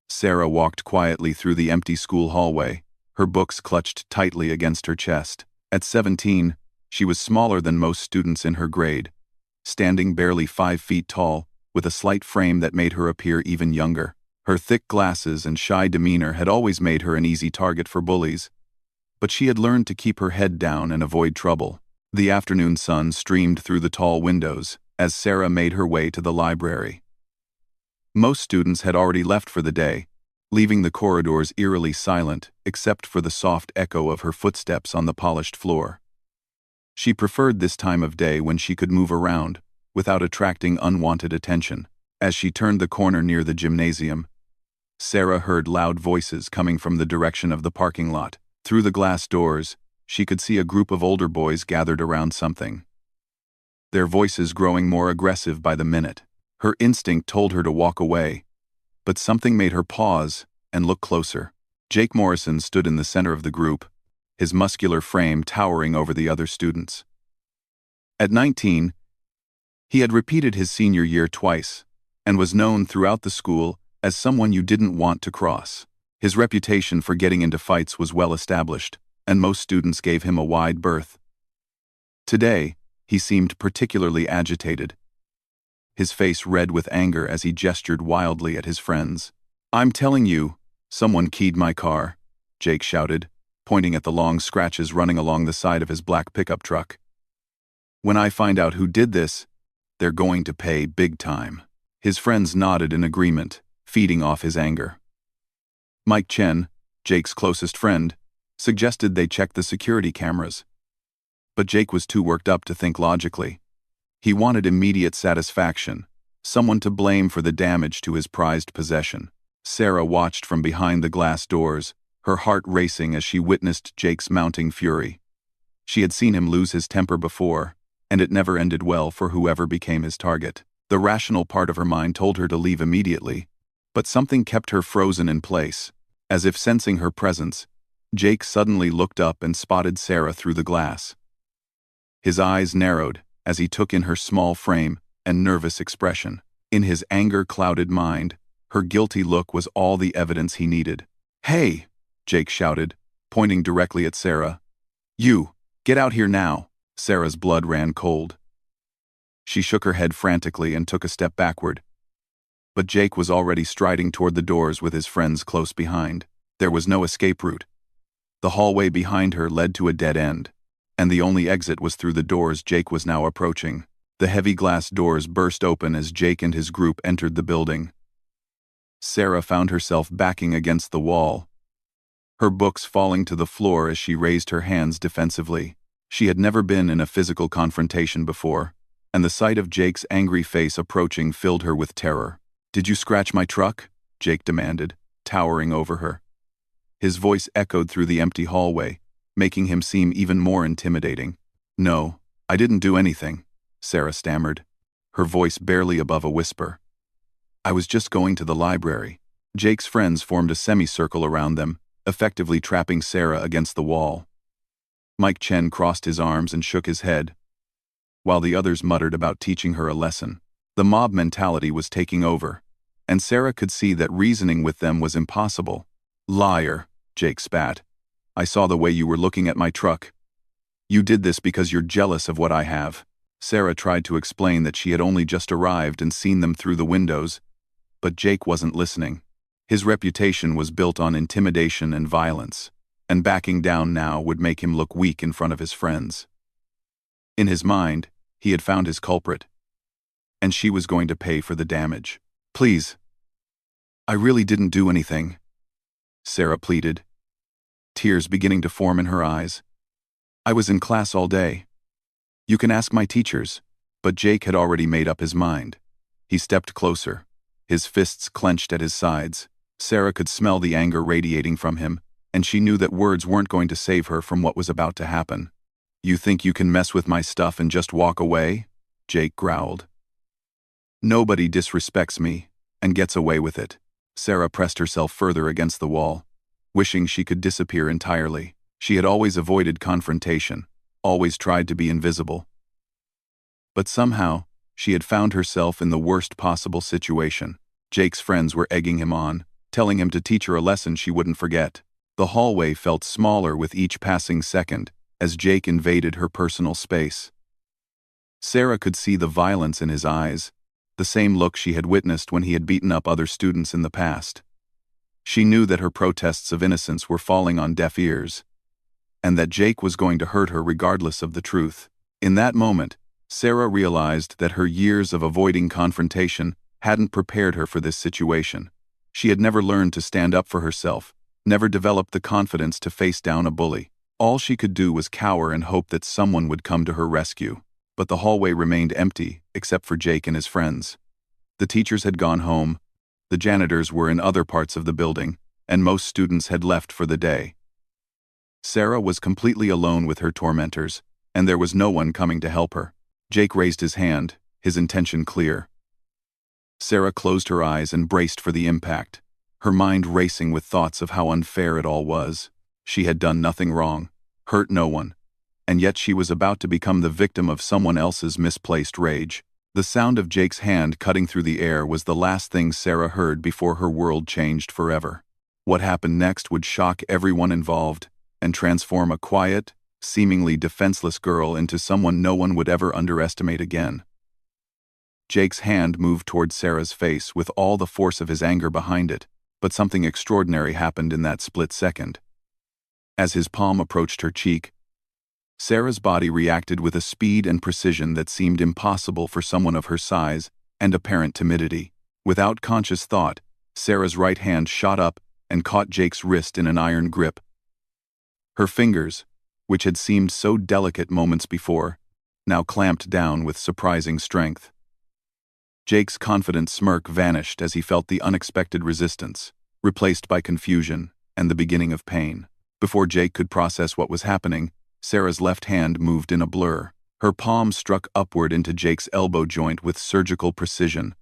Sarah walked quietly through the empty school hallway, her books clutched tightly against her chest. At 17, she was smaller than most students in her grade, standing barely 5 feet tall, with a slight frame that made her appear even younger. Her thick glasses and shy demeanor had always made her an easy target for bullies, but she had learned to keep her head down and avoid trouble. The afternoon sun streamed through the tall windows as Sarah made her way to the library. Most students had already left for the day, leaving the corridors eerily silent except for the soft echo of her footsteps on the polished floor. She preferred this time of day when she could move around without attracting unwanted attention. As she turned the corner near the gymnasium, Sarah heard loud voices coming from the direction of the parking lot. Through the glass doors, she could see a group of older boys gathered around something, their voices growing more aggressive by the minute. Her instinct told her to walk away, but something made her pause and look closer. Jake Morrison stood in the center of the group, his muscular frame towering over the other students. At 19, he had repeated his senior year twice and was known throughout the school as someone you didn't want to cross. His reputation for getting into fights was well established, and most students gave him a wide berth. Today, he seemed particularly agitated, his face red with anger as he gestured wildly at his friends. "I'm telling you, someone keyed my car," Jake shouted, pointing at the long scratches running along the side of his black pickup truck. "When I find out who did this, they're going to pay big time." His friends nodded in agreement, feeding off his anger. Mike Chen, Jake's closest friend, suggested they check the security cameras. But Jake was too worked up to think logically. He wanted immediate satisfaction, someone to blame for the damage to his prized possession. Sarah watched from behind the glass doors, her heart racing as she witnessed Jake's mounting fury. She had seen him lose his temper before, and it never ended well for whoever became his target. The rational part of her mind told her to leave immediately, but something kept her frozen in place. As if sensing her presence, Jake suddenly looked up and spotted Sarah through the glass. His eyes narrowed as he took in her small frame and nervous expression. In his anger-clouded mind, her guilty look was all the evidence he needed. "Hey!" Jake shouted, pointing directly at Sarah. "You, get out here now!" Sarah's blood ran cold. She shook her head frantically and took a step backward. But Jake was already striding toward the doors with his friends close behind. There was no escape route. The hallway behind her led to a dead end, and the only exit was through the doors Jake was now approaching. The heavy glass doors burst open as Jake and his group entered the building. Sarah found herself backing against the wall, her books falling to the floor as she raised her hands defensively. She had never been in a physical confrontation before, and the sight of Jake's angry face approaching filled her with terror. "Did you scratch my truck?" Jake demanded, towering over her. His voice echoed through the empty hallway, making him seem even more intimidating. "No, I didn't do anything," Sarah stammered, her voice barely above a whisper. "I was just going to the library." Jake's friends formed a semicircle around them, effectively trapping Sarah against the wall. Mike Chen crossed his arms and shook his head, while the others muttered about teaching her a lesson. The mob mentality was taking over, and Sarah could see that reasoning with them was impossible. "Liar," Jake spat. "I saw the way you were looking at my truck. You did this because you're jealous of what I have." Sarah tried to explain that she had only just arrived and seen them through the windows, but Jake wasn't listening. His reputation was built on intimidation and violence, and backing down now would make him look weak in front of his friends. In his mind, he had found his culprit, and she was going to pay for the damage. "Please, I really didn't do anything," Sarah pleaded, tears beginning to form in her eyes. "I was in class all day. You can ask my teachers." But Jake had already made up his mind. He stepped closer, his fists clenched at his sides. Sarah could smell the anger radiating from him, and she knew that words weren't going to save her from what was about to happen. "You think you can mess with my stuff and just walk away?" Jake growled. "Nobody disrespects me and gets away with it." Sarah pressed herself further against the wall, wishing she could disappear entirely. She had always avoided confrontation, always tried to be invisible. But somehow, she had found herself in the worst possible situation. Jake's friends were egging him on, telling him to teach her a lesson she wouldn't forget. The hallway felt smaller with each passing second, as Jake invaded her personal space. Sarah could see the violence in his eyes, the same look she had witnessed when he had beaten up other students in the past. She knew that her protests of innocence were falling on deaf ears, and that Jake was going to hurt her regardless of the truth. In that moment, Sarah realized that her years of avoiding confrontation hadn't prepared her for this situation. She had never learned to stand up for herself, never developed the confidence to face down a bully. All she could do was cower and hope that someone would come to her rescue. But the hallway remained empty, except for Jake and his friends. The teachers had gone home, the janitors were in other parts of the building, and most students had left for the day. Sarah was completely alone with her tormentors, and there was no one coming to help her. Jake raised his hand, his intention clear. Sarah closed her eyes and braced for the impact, her mind racing with thoughts of how unfair it all was. She had done nothing wrong, hurt no one, and yet she was about to become the victim of someone else's misplaced rage. The sound of Jake's hand cutting through the air was the last thing Sarah heard before her world changed forever. What happened next would shock everyone involved and transform a quiet, seemingly defenseless girl into someone no one would ever underestimate again. Jake's hand moved toward Sarah's face with all the force of his anger behind it, but something extraordinary happened in that split second. As his palm approached her cheek, Sarah's body reacted with a speed and precision that seemed impossible for someone of her size and apparent timidity. Without conscious thought, Sarah's right hand shot up and caught Jake's wrist in an iron grip. Her fingers, which had seemed so delicate moments before, now clamped down with surprising strength. Jake's confident smirk vanished as he felt the unexpected resistance, replaced by confusion and the beginning of pain. Before Jake could process what was happening, Sarah's left hand moved in a blur. Her palm struck upward into Jake's elbow joint with surgical precision,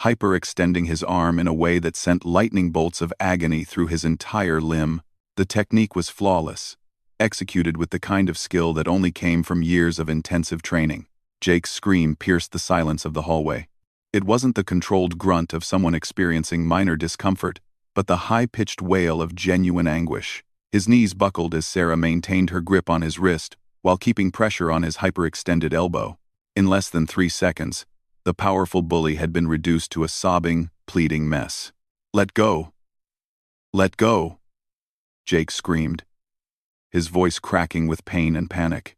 hyperextending his arm in a way that sent lightning bolts of agony through his entire limb. The technique was flawless, executed with the kind of skill that only came from years of intensive training. Jake's scream pierced the silence of the hallway. It wasn't the controlled grunt of someone experiencing minor discomfort, but the high-pitched wail of genuine anguish. His knees buckled as Sarah maintained her grip on his wrist while keeping pressure on his hyperextended elbow. In less than 3 seconds, the powerful bully had been reduced to a sobbing, pleading mess. "Let go! Let go!" Jake screamed, his voice cracking with pain and panic.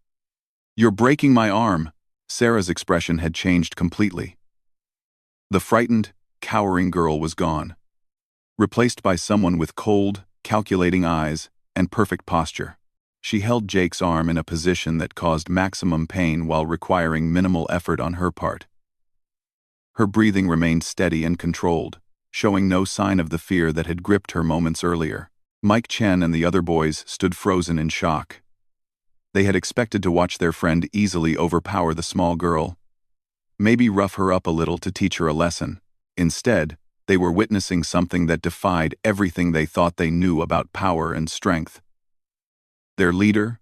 "You're breaking my arm!" Sarah's expression had changed completely. The frightened, cowering girl was gone, replaced by someone with cold, calculating eyes and perfect posture. She held Jake's arm in a position that caused maximum pain while requiring minimal effort on her part. Her breathing remained steady and controlled, showing no sign of the fear that had gripped her moments earlier. Mike Chen and the other boys stood frozen in shock. They had expected to watch their friend easily overpower the small girl, maybe rough her up a little to teach her a lesson. Instead, they were witnessing something that defied everything they thought they knew about power and strength. Their leader,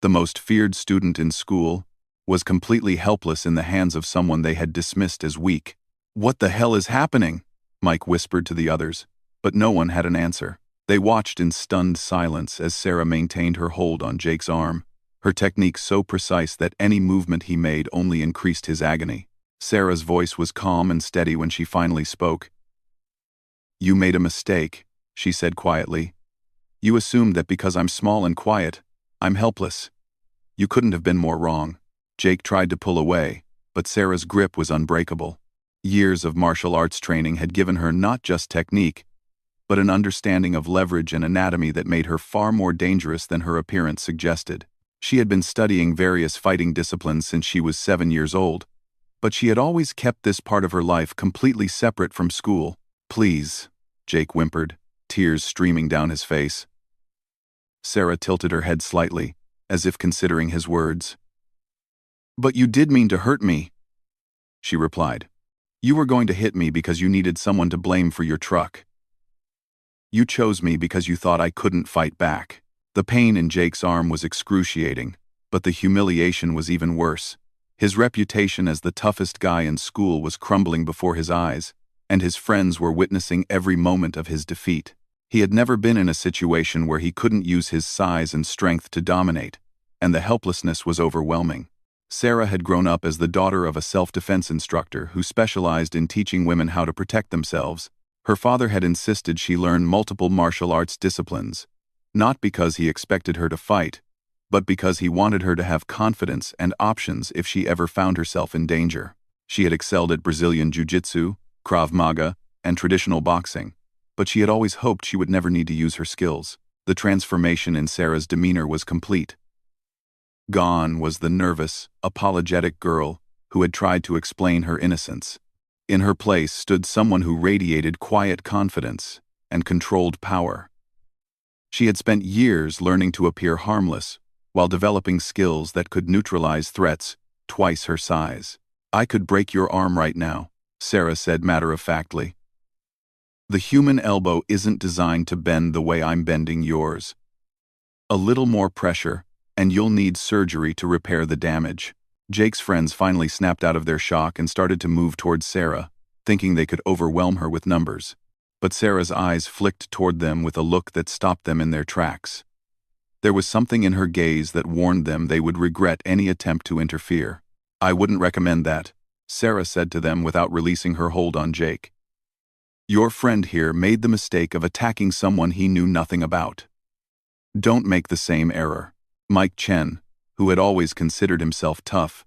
the most feared student in school, was completely helpless in the hands of someone they had dismissed as weak. "What the hell is happening?" Mike whispered to the others, but no one had an answer. They watched in stunned silence as Sarah maintained her hold on Jake's arm, her technique so precise that any movement he made only increased his agony. Sarah's voice was calm and steady when she finally spoke. "You made a mistake," she said quietly. "You assumed that because I'm small and quiet, I'm helpless. You couldn't have been more wrong." Jake tried to pull away, but Sarah's grip was unbreakable. Years of martial arts training had given her not just technique, but an understanding of leverage and anatomy that made her far more dangerous than her appearance suggested. She had been studying various fighting disciplines since she was 7 years old, but she had always kept this part of her life completely separate from school. "Please," Jake whimpered, tears streaming down his face. Sarah tilted her head slightly, as if considering his words. "But you did mean to hurt me," she replied. "You were going to hit me because you needed someone to blame for your truck. You chose me because you thought I couldn't fight back." The pain in Jake's arm was excruciating, but the humiliation was even worse. His reputation as the toughest guy in school was crumbling before his eyes, and his friends were witnessing every moment of his defeat. He had never been in a situation where he couldn't use his size and strength to dominate, and the helplessness was overwhelming. Sarah had grown up as the daughter of a self-defense instructor who specialized in teaching women how to protect themselves. Her father had insisted she learn multiple martial arts disciplines, not because he expected her to fight, but because he wanted her to have confidence and options if she ever found herself in danger. She had excelled at Brazilian Jiu-Jitsu, Krav Maga, and traditional boxing, but she had always hoped she would never need to use her skills. The transformation in Sarah's demeanor was complete. Gone was the nervous, apologetic girl who had tried to explain her innocence. In her place stood someone who radiated quiet confidence and controlled power. She had spent years learning to appear harmless while developing skills that could neutralize threats twice her size. "I could break your arm right now," Sarah said matter-of-factly. "The human elbow isn't designed to bend the way I'm bending yours. A little more pressure, and you'll need surgery to repair the damage." Jake's friends finally snapped out of their shock and started to move towards Sarah, thinking they could overwhelm her with numbers. But Sarah's eyes flicked toward them with a look that stopped them in their tracks. There was something in her gaze that warned them they would regret any attempt to interfere. "I wouldn't recommend that," Sarah said to them without releasing her hold on Jake. "Your friend here made the mistake of attacking someone he knew nothing about. Don't make the same error." Mike Chen, who had always considered himself tough,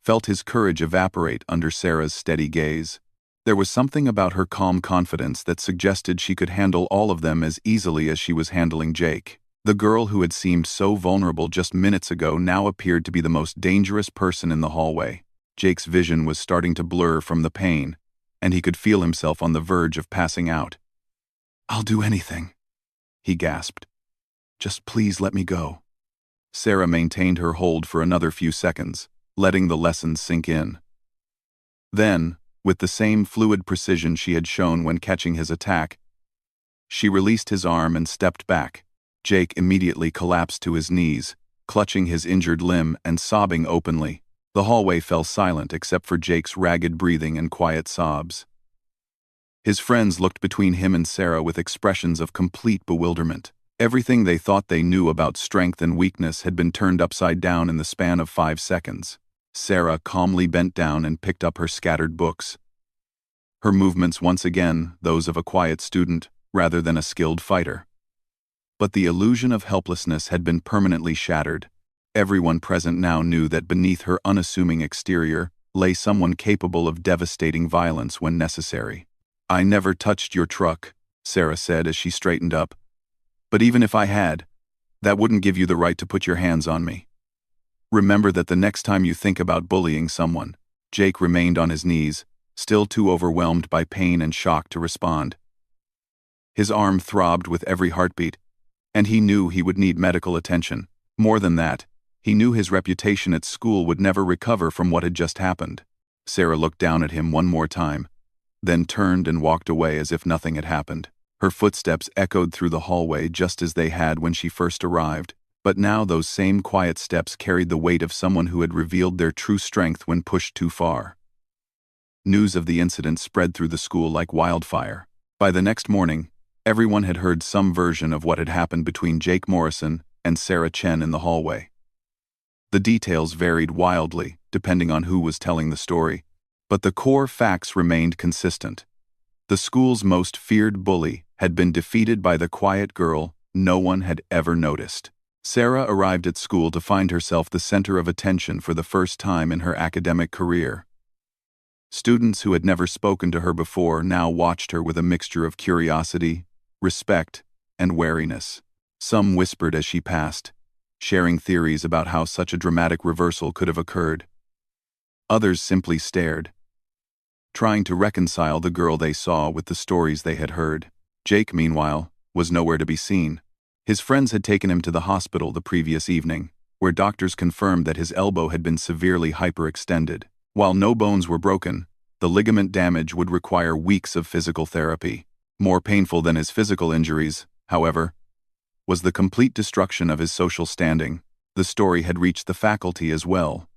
felt his courage evaporate under Sarah's steady gaze. There was something about her calm confidence that suggested she could handle all of them as easily as she was handling Jake. The girl who had seemed so vulnerable just minutes ago now appeared to be the most dangerous person in the hallway. Jake's vision was starting to blur from the pain, and he could feel himself on the verge of passing out. "I'll do anything," he gasped. "Just please let me go." Sarah maintained her hold for another few seconds, letting the lessons sink in. Then, with the same fluid precision she had shown when catching his attack, she released his arm and stepped back. Jake immediately collapsed to his knees, clutching his injured limb and sobbing openly. The hallway fell silent except for Jake's ragged breathing and quiet sobs. His friends looked between him and Sarah with expressions of complete bewilderment. Everything they thought they knew about strength and weakness had been turned upside down in the span of 5 seconds. Sarah calmly bent down and picked up her scattered books. Her movements once again those of a quiet student rather than a skilled fighter. But the illusion of helplessness had been permanently shattered. Everyone present now knew that beneath her unassuming exterior lay someone capable of devastating violence when necessary. "I never touched your truck," Sarah said as she straightened up. "But even if I had, that wouldn't give you the right to put your hands on me. Remember that the next time you think about bullying someone." Jake remained on his knees, still too overwhelmed by pain and shock to respond. His arm throbbed with every heartbeat, and he knew he would need medical attention. More than that, he knew his reputation at school would never recover from what had just happened. Sarah looked down at him one more time, then turned and walked away as if nothing had happened. Her footsteps echoed through the hallway just as they had when she first arrived, but now those same quiet steps carried the weight of someone who had revealed their true strength when pushed too far. News of the incident spread through the school like wildfire. By the next morning, everyone had heard some version of what had happened between Jake Morrison and Sarah Chen in the hallway. The details varied wildly, depending on who was telling the story, but the core facts remained consistent. The school's most feared bully had been defeated by the quiet girl no one had ever noticed. Sarah arrived at school to find herself the center of attention for the first time in her academic career. Students who had never spoken to her before now watched her with a mixture of curiosity, respect, and wariness. Some whispered as she passed, sharing theories about how such a dramatic reversal could have occurred. Others simply stared, trying to reconcile the girl they saw with the stories they had heard. Jake, meanwhile, was nowhere to be seen. His friends had taken him to the hospital the previous evening, where doctors confirmed that his elbow had been severely hyperextended. While no bones were broken, the ligament damage would require weeks of physical therapy. More painful than his physical injuries, however, was the complete destruction of his social standing. The story had reached the faculty as well.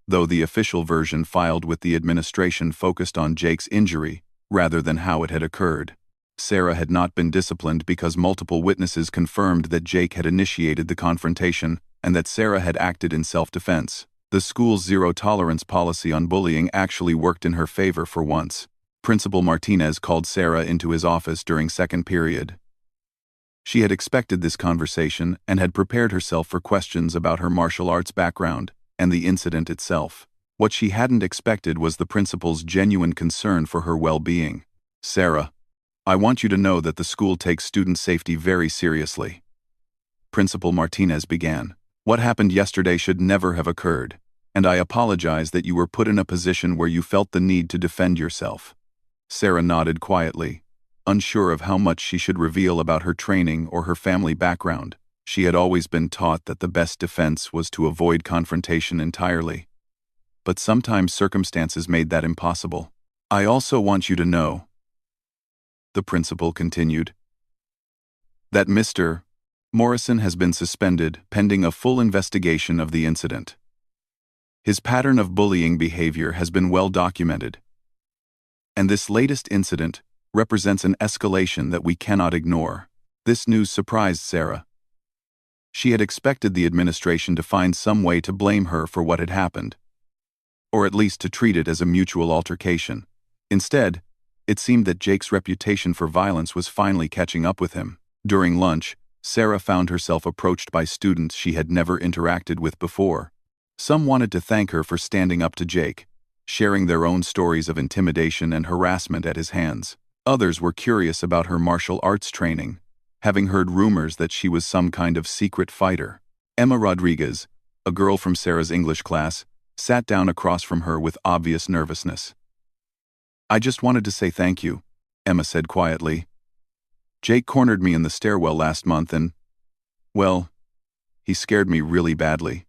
Though the official version filed with the administration focused on Jake's injury, rather than how it had occurred. Sarah had not been disciplined because multiple witnesses confirmed that Jake had initiated the confrontation and that Sarah had acted in self-defense. The school's zero-tolerance policy on bullying actually worked in her favor for once. Principal Martinez called Sarah into his office during second period. She had expected this conversation and had prepared herself for questions about her martial arts background and the incident itself. What she hadn't expected was the principal's genuine concern for her well-being. "Sarah, I want you to know that the school takes student safety very seriously." Principal Martinez began. "What happened yesterday should never have occurred, and I apologize that you were put in a position where you felt the need to defend yourself." Sarah nodded quietly, unsure of how much she should reveal about her training or her family background. She had always been taught that the best defense was to avoid confrontation entirely. But sometimes circumstances made that impossible. "I also want you to know," the principal continued, "that Mr. Morrison has been suspended pending a full investigation of the incident. His pattern of bullying behavior has been well documented, and this latest incident represents an escalation that we cannot ignore." This news surprised Sarah. She had expected the administration to find some way to blame her for what had happened, or at least to treat it as a mutual altercation. Instead, it seemed that Jake's reputation for violence was finally catching up with him. During lunch, Sarah found herself approached by students she had never interacted with before. Some wanted to thank her for standing up to Jake, sharing their own stories of intimidation and harassment at his hands. Others were curious about her martial arts training, having heard rumors that she was some kind of secret fighter. Emma Rodriguez, a girl from Sarah's English class, sat down across from her with obvious nervousness. "I just wanted to say thank you," Emma said quietly. "Jake cornered me in the stairwell last month and, well, he scared me really badly.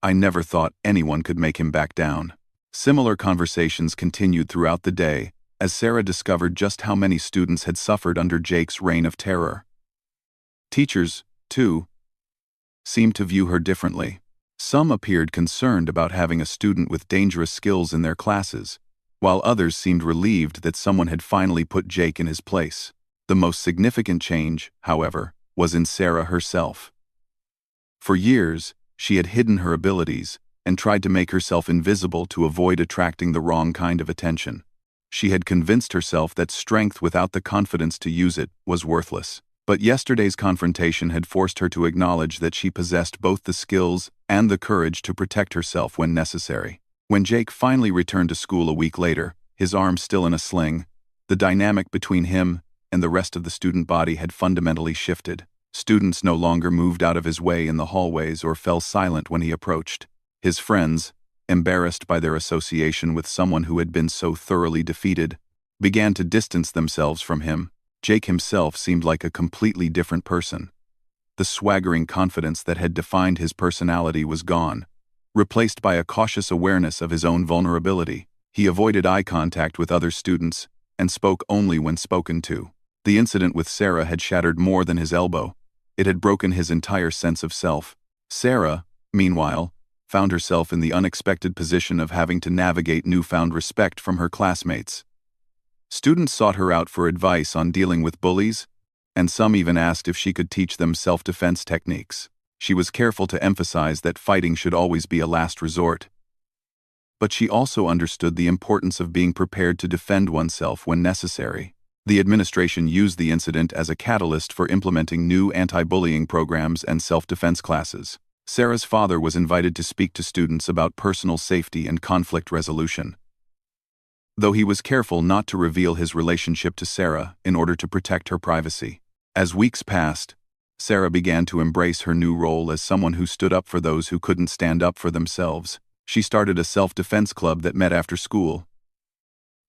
I never thought anyone could make him back down." Similar conversations continued throughout the day, as Sarah discovered just how many students had suffered under Jake's reign of terror. Teachers, too, seemed to view her differently. Some appeared concerned about having a student with dangerous skills in their classes, while others seemed relieved that someone had finally put Jake in his place. The most significant change, however, was in Sarah herself. For years, she had hidden her abilities and tried to make herself invisible to avoid attracting the wrong kind of attention. She had convinced herself that strength without the confidence to use it was worthless. But yesterday's confrontation had forced her to acknowledge that she possessed both the skills and the courage to protect herself when necessary. When Jake finally returned to school a week later, his arm still in a sling, the dynamic between him and the rest of the student body had fundamentally shifted. Students no longer moved out of his way in the hallways or fell silent when he approached. His friends, embarrassed by their association with someone who had been so thoroughly defeated, began to distance themselves from him. Jake himself seemed like a completely different person. The swaggering confidence that had defined his personality was gone, replaced by a cautious awareness of his own vulnerability. He avoided eye contact with other students and spoke only when spoken to. The incident with Sarah had shattered more than his elbow. It had broken his entire sense of self. Sarah, meanwhile, found herself in the unexpected position of having to navigate newfound respect from her classmates. Students sought her out for advice on dealing with bullies, and some even asked if she could teach them self-defense techniques. She was careful to emphasize that fighting should always be a last resort. But she also understood the importance of being prepared to defend oneself when necessary. The administration used the incident as a catalyst for implementing new anti-bullying programs and self-defense classes. Sarah's father was invited to speak to students about personal safety and conflict resolution, though he was careful not to reveal his relationship to Sarah in order to protect her privacy. As weeks passed, Sarah began to embrace her new role as someone who stood up for those who couldn't stand up for themselves. She started a self-defense club that met after school,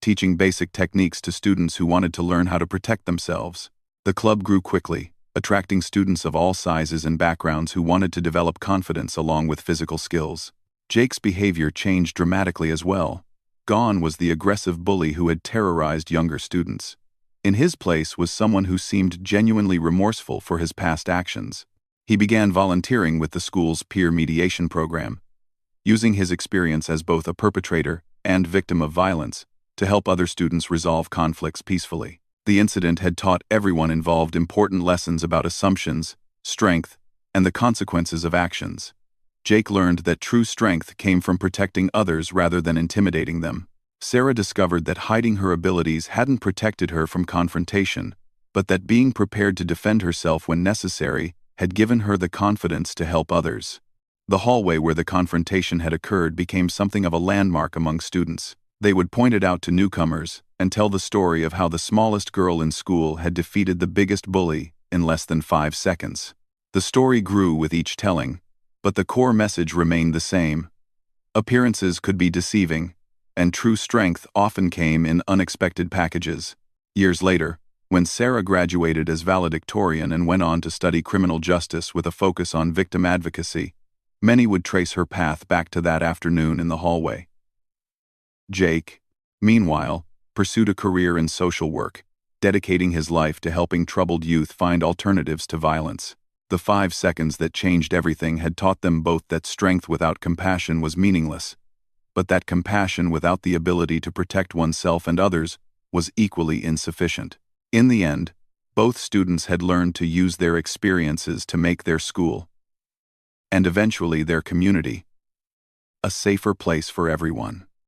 teaching basic techniques to students who wanted to learn how to protect themselves. The club grew quickly, attracting students of all sizes and backgrounds who wanted to develop confidence along with physical skills. Jake's behavior changed dramatically as well. Gone was the aggressive bully who had terrorized younger students. In his place was someone who seemed genuinely remorseful for his past actions. He began volunteering with the school's peer mediation program, using his experience as both a perpetrator and victim of violence to help other students resolve conflicts peacefully. The incident had taught everyone involved important lessons about assumptions, strength, and the consequences of actions. Jake learned that true strength came from protecting others rather than intimidating them. Sarah discovered that hiding her abilities hadn't protected her from confrontation, but that being prepared to defend herself when necessary had given her the confidence to help others. The hallway where the confrontation had occurred became something of a landmark among students. They would point it out to newcomers and tell the story of how the smallest girl in school had defeated the biggest bully in less than 5 seconds. The story grew with each telling, but the core message remained the same. Appearances could be deceiving, and true strength often came in unexpected packages. Years later, when Sarah graduated as valedictorian and went on to study criminal justice with a focus on victim advocacy, many would trace her path back to that afternoon in the hallway. Jake, meanwhile, pursued a career in social work, dedicating his life to helping troubled youth find alternatives to violence. The 5 seconds that changed everything had taught them both that strength without compassion was meaningless, but that compassion without the ability to protect oneself and others was equally insufficient. In the end, both students had learned to use their experiences to make their school, and eventually their community, a safer place for everyone.